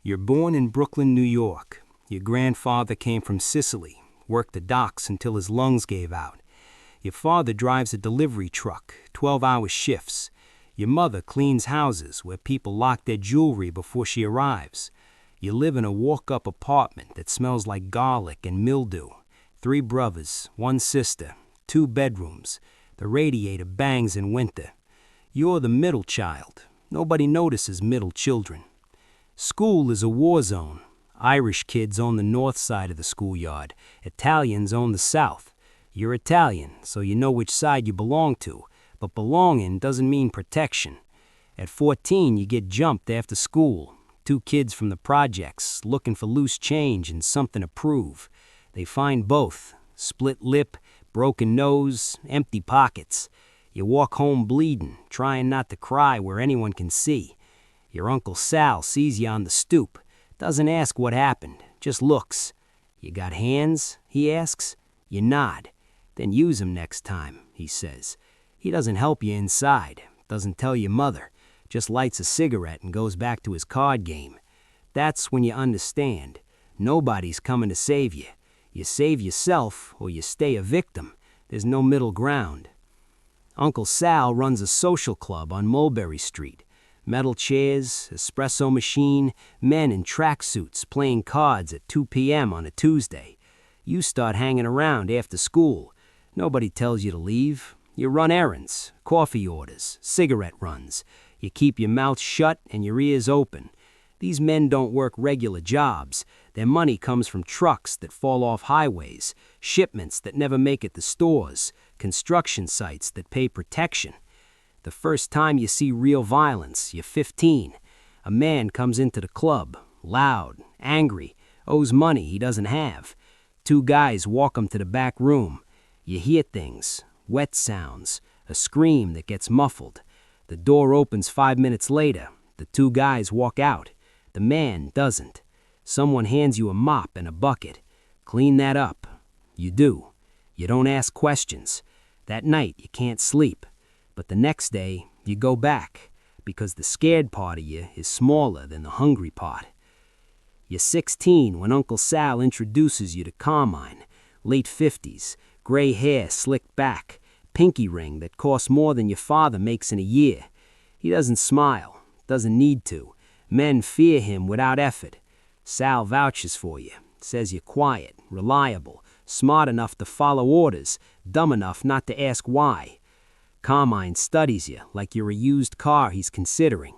You're born in Brooklyn, New York. Your grandfather came from Sicily, worked the docks until his lungs gave out. Your father drives a delivery truck, 12-hour shifts. Your mother cleans houses where people lock their jewelry before she arrives. You live in a walk-up apartment that smells like garlic and mildew. 3 brothers, 1 sister, 2 bedrooms. The radiator bangs in winter. You're the middle child. Nobody notices middle children. School is a war zone. Irish kids own the north side of the schoolyard. Italians own the south. You're Italian, so you know which side you belong to, but belonging doesn't mean protection. At 14, you get jumped after school. 2 kids from the projects looking for loose change and something to prove. They find both. Split lip, broken nose, empty pockets. You walk home bleeding, trying not to cry where anyone can see. Your Uncle Sal sees you on the stoop. Doesn't ask what happened, just looks. You got hands, he asks. You nod. Then use 'em next time, he says. He doesn't help you inside, doesn't tell your mother, just lights a cigarette and goes back to his card game. That's when you understand. Nobody's coming to save you. You save yourself or you stay a victim. There's no middle ground. Uncle Sal runs a social club on Mulberry Street. Metal chairs, espresso machine, men in tracksuits playing cards at 2 p.m. on a Tuesday. You start hanging around after school. Nobody tells you to leave. You run errands, coffee orders, cigarette runs. You keep your mouth shut and your ears open. These men don't work regular jobs. Their money comes from trucks that fall off highways, shipments that never make it to stores, construction sites that pay protection. The first time you see real violence, you're 15. A man comes into the club, loud, angry, owes money he doesn't have. 2 guys walk him to the back room. You hear things, wet sounds, a scream that gets muffled. The door opens 5 minutes later. The 2 guys walk out. The man doesn't. Someone hands you a mop and a bucket. Clean that up. You do. You don't ask questions. That night you can't sleep. But the next day, you go back, because the scared part of you is smaller than the hungry part. You're 16 when Uncle Sal introduces you to Carmine, late 50s, gray hair slicked back, pinky ring that costs more than your father makes in a year. He doesn't smile, doesn't need to. Men fear him without effort. Sal vouches for you, says you're quiet, reliable, smart enough to follow orders, dumb enough not to ask why. Carmine studies you like you're a used car he's considering.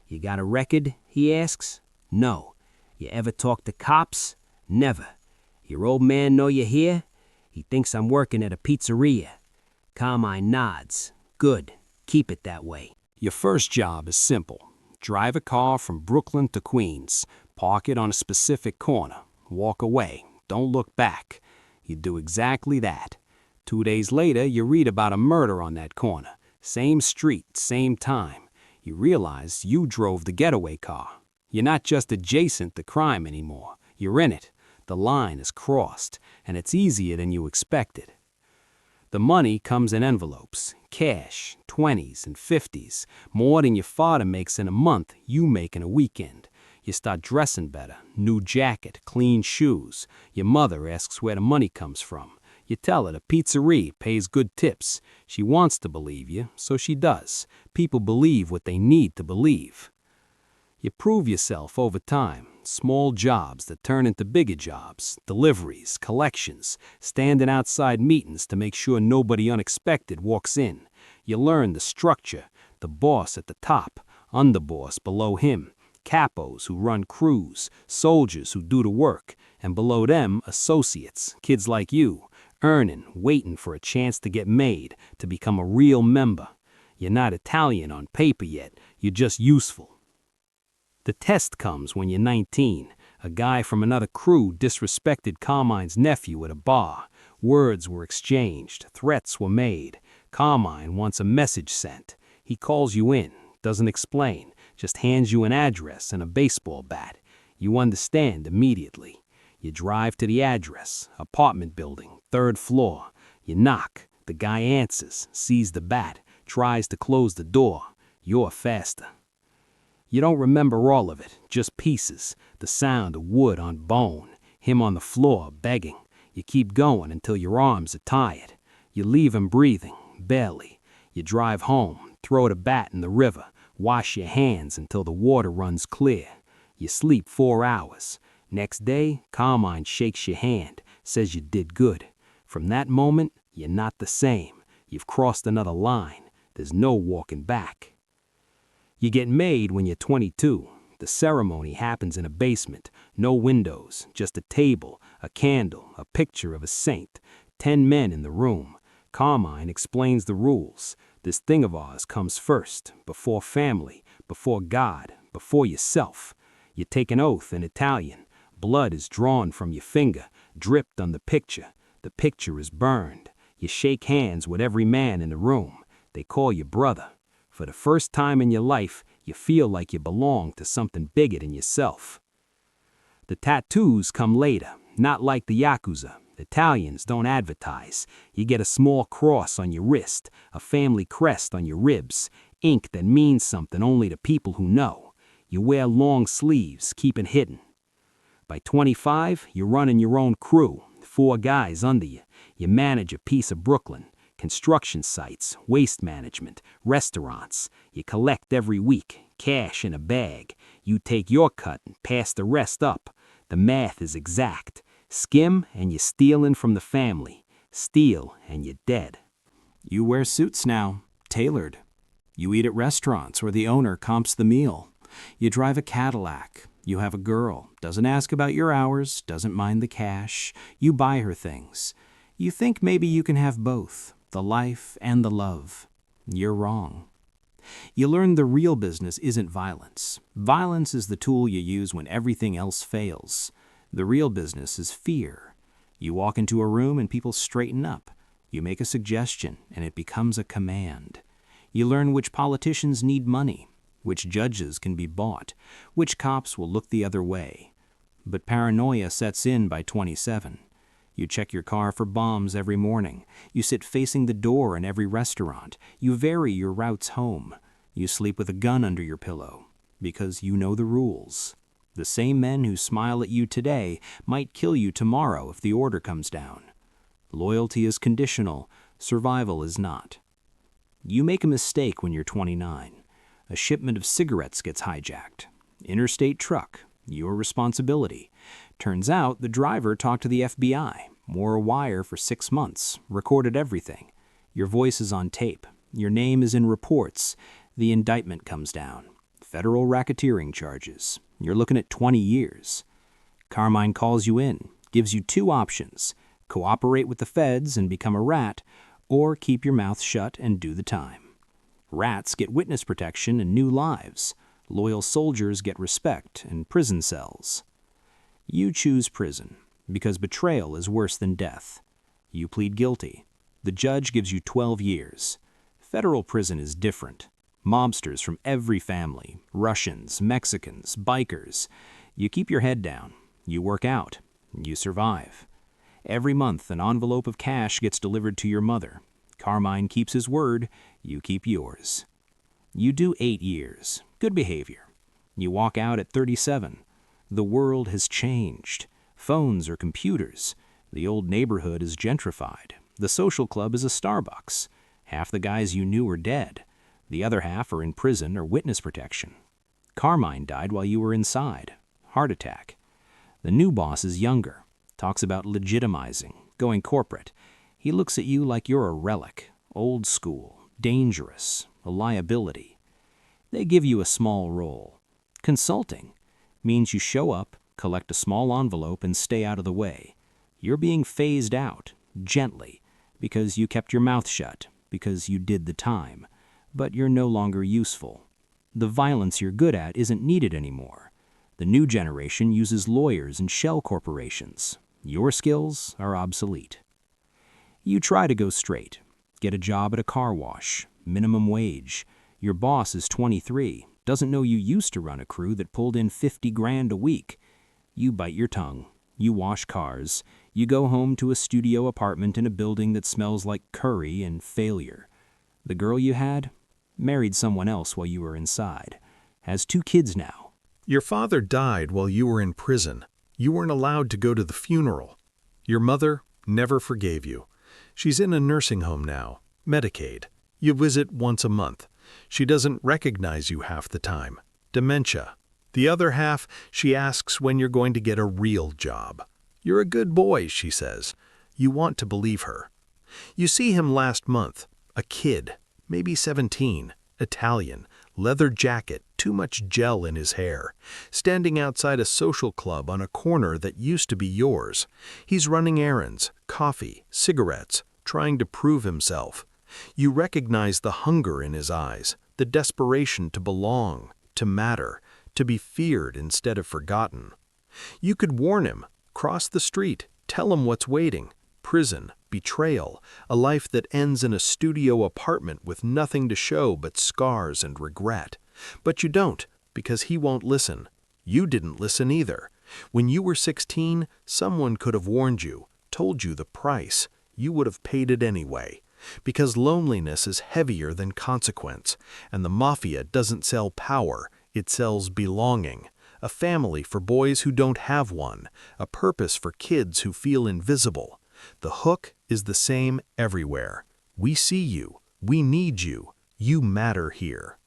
You got a record, he asks? No. You ever talk to cops? Never. Your old man know you're here? He thinks I'm working at a pizzeria. Carmine nods. Good. Keep it that way. Your first job is simple. Drive a car from Brooklyn to Queens. Park it on a specific corner. Walk away. Don't look back. You do exactly that. 2 days later, you read about a murder on that corner. Same street, same time. You realize you drove the getaway car. You're not just adjacent to crime anymore. You're in it. The line is crossed, and it's easier than you expected. The money comes in envelopes, cash, 20s and 50s. More than your father makes in a month, you make in a weekend. You start dressing better. New jacket, clean shoes. Your mother asks where the money comes from. You tell her the pizzeria pays good tips. She wants to believe you, so she does. People believe what they need to believe. You prove yourself over time. Small jobs that turn into bigger jobs. Deliveries, collections, standing outside meetings to make sure nobody unexpected walks in. You learn the structure, the boss at the top, underboss below him, capos who run crews, soldiers who do the work, and below them, associates, kids like you, earning, waiting for a chance to get made, to become a real member. You're not Italian on paper yet, you're just useful. The test comes when you're 19. A guy from another crew disrespected Carmine's nephew at a bar. Words were exchanged, threats were made. Carmine wants a message sent. He calls you in, doesn't explain, just hands you an address and a baseball bat. You understand immediately. You drive to the address, apartment building, 3rd floor. You knock, the guy answers, sees the bat, tries to close the door. You're faster. You don't remember all of it, just pieces, the sound of wood on bone, him on the floor begging. You keep going until your arms are tired. You leave him breathing, barely. You drive home, throw the bat in the river, wash your hands until the water runs clear. You sleep 4 hours. Next day, Carmine shakes your hand, says you did good. From that moment, you're not the same. You've crossed another line. There's no walking back. You get made when you're 22. The ceremony happens in a basement. No windows, just a table, a candle, a picture of a saint. 10 men in the room. Carmine explains the rules. This thing of ours comes first, before family, before God, before yourself. You take an oath in Italian. Blood is drawn from your finger, dripped on the picture. The picture is burned. You shake hands with every man in the room. They call you brother. For the first time in your life, you feel like you belong to something bigger than yourself. The tattoos come later, not like the Yakuza. Italians don't advertise. You get a small cross on your wrist, a family crest on your ribs, ink that means something only to people who know. You wear long sleeves, keep it hidden. By 25, you're running your own crew, 4 guys under you. You manage a piece of Brooklyn, construction sites, waste management, restaurants. You collect every week, cash in a bag. You take your cut and pass the rest up. The math is exact. Skim and you're stealing from the family. Steal and you're dead. You wear suits now, tailored. You eat at restaurants where the owner comps the meal. You drive a Cadillac. You have a girl, doesn't ask about your hours, doesn't mind the cash. You buy her things. You think maybe you can have both, the life and the love. You're wrong. You learn the real business isn't violence. Violence is the tool you use when everything else fails. The real business is fear. You walk into a room and people straighten up. You make a suggestion and it becomes a command. You learn which politicians need money, which judges can be bought, which cops will look the other way. But paranoia sets in by 27. You check your car for bombs every morning. You sit facing the door in every restaurant. You vary your routes home. You sleep with a gun under your pillow, because you know the rules. The same men who smile at you today might kill you tomorrow if the order comes down. Loyalty is conditional, survival is not. You make a mistake when you're 29. A shipment of cigarettes gets hijacked. Interstate truck, your responsibility. Turns out the driver talked to the FBI, wore a wire for 6 months, recorded everything. Your voice is on tape. Your name is in reports. The indictment comes down. Federal racketeering charges. You're looking at 20 years. Carmine calls you in, gives you 2 options. Cooperate with the feds and become a rat, or keep your mouth shut and do the time. Rats get witness protection and new lives. Loyal soldiers get respect and prison cells. You choose prison, because betrayal is worse than death. You plead guilty. The judge gives you 12 years. Federal prison is different. Mobsters from every family, Russians, Mexicans, bikers. You keep your head down. You work out. You survive. Every month, an envelope of cash gets delivered to your mother. Carmine keeps his word. You keep yours. You do 8 years. Good behavior. You walk out at 37. The world has changed. Phones are computers. The old neighborhood is gentrified. The social club is a Starbucks. Half the guys you knew are dead. The other half are in prison or witness protection. Carmine died while you were inside. Heart attack. The new boss is younger. Talks about legitimizing, going corporate. He looks at you like you're a relic, old school, dangerous, a liability. They give you a small role. Consulting means you show up, collect a small envelope, and stay out of the way. You're being phased out, gently, because you kept your mouth shut, because you did the time. But you're no longer useful. The violence you're good at isn't needed anymore. The new generation uses lawyers and shell corporations. Your skills are obsolete. You try to go straight. Get a job at a car wash, minimum wage. Your boss is 23, doesn't know you used to run a crew that pulled in 50 grand a week. You bite your tongue. You wash cars. You go home to a studio apartment in a building that smells like curry and failure. The girl you had married someone else while you were inside. has 2 kids now. Your father died while you were in prison. You weren't allowed to go to the funeral. Your mother never forgave you. She's in a nursing home now, Medicaid. You visit once a month. She doesn't recognize you half the time. Dementia. The other half, she asks when you're going to get a real job. You're a good boy, she says. You want to believe her. You see him last month, a kid, maybe 17, Italian, leather jacket, too much gel in his hair, standing outside a social club on a corner that used to be yours. He's running errands, coffee, cigarettes, trying to prove himself. You recognize the hunger in his eyes, the desperation to belong, to matter, to be feared instead of forgotten. You could warn him, cross the street, tell him what's waiting. Prison, betrayal, a life that ends in a studio apartment with nothing to show but scars and regret. But you don't, because he won't listen. You didn't listen either. When you were 16, someone could have warned you, told you the price. You would have paid it anyway. Because loneliness is heavier than consequence, and the Mafia doesn't sell power, it sells belonging. A family for boys who don't have one, a purpose for kids who feel invisible. The hook is the same everywhere. We see you. We need you. You matter here.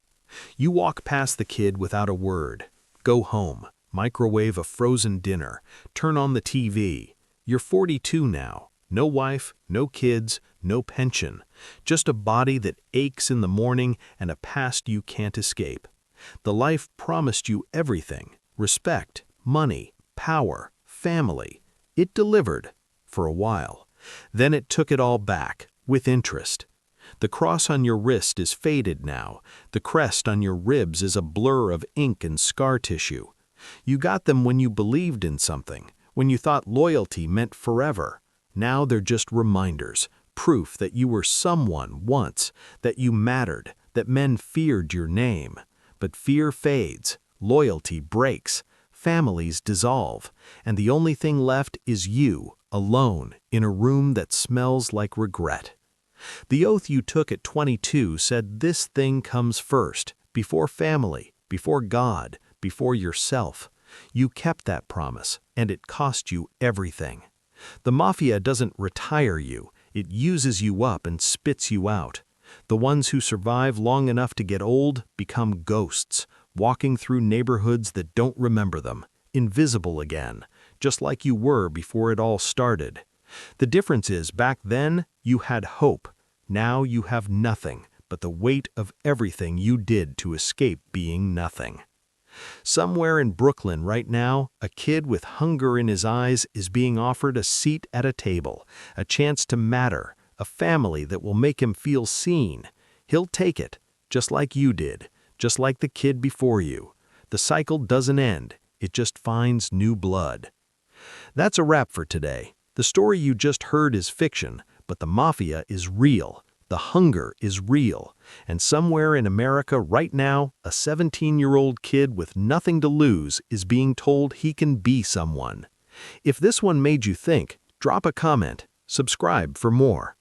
You walk past the kid without a word. Go home. Microwave a frozen dinner. Turn on the TV. You're 42 now. No wife, no kids, no pension. Just a body that aches in the morning and a past you can't escape. The life promised you everything. Respect, money, power, family. It delivered. For a while. Then it took it all back, with interest. The cross on your wrist is faded now. The crest on your ribs is a blur of ink and scar tissue. You got them when you believed in something, when you thought loyalty meant forever. Now they're just reminders, proof that you were someone once, that you mattered, that men feared your name. But fear fades, loyalty breaks, families dissolve, and the only thing left is you, alone, in a room that smells like regret. The oath you took at 22 said this thing comes first, before family, before God, before yourself. You kept that promise, and it cost you everything. The Mafia doesn't retire you, it uses you up and spits you out. The ones who survive long enough to get old become ghosts, walking through neighborhoods that don't remember them, invisible again, just like you were before it all started. The difference is back then you had hope. Now you have nothing but the weight of everything you did to escape being nothing. Somewhere in Brooklyn right now, a kid with hunger in his eyes is being offered a seat at a table, a chance to matter, a family that will make him feel seen. He'll take it, just like you did, just like the kid before you. The cycle doesn't end, it just finds new blood. That's a wrap for today. The story you just heard is fiction, but the Mafia is real. The hunger is real. And somewhere in America right now, a 17-year-old kid with nothing to lose is being told he can be someone. If this one made you think, drop a comment, subscribe for more.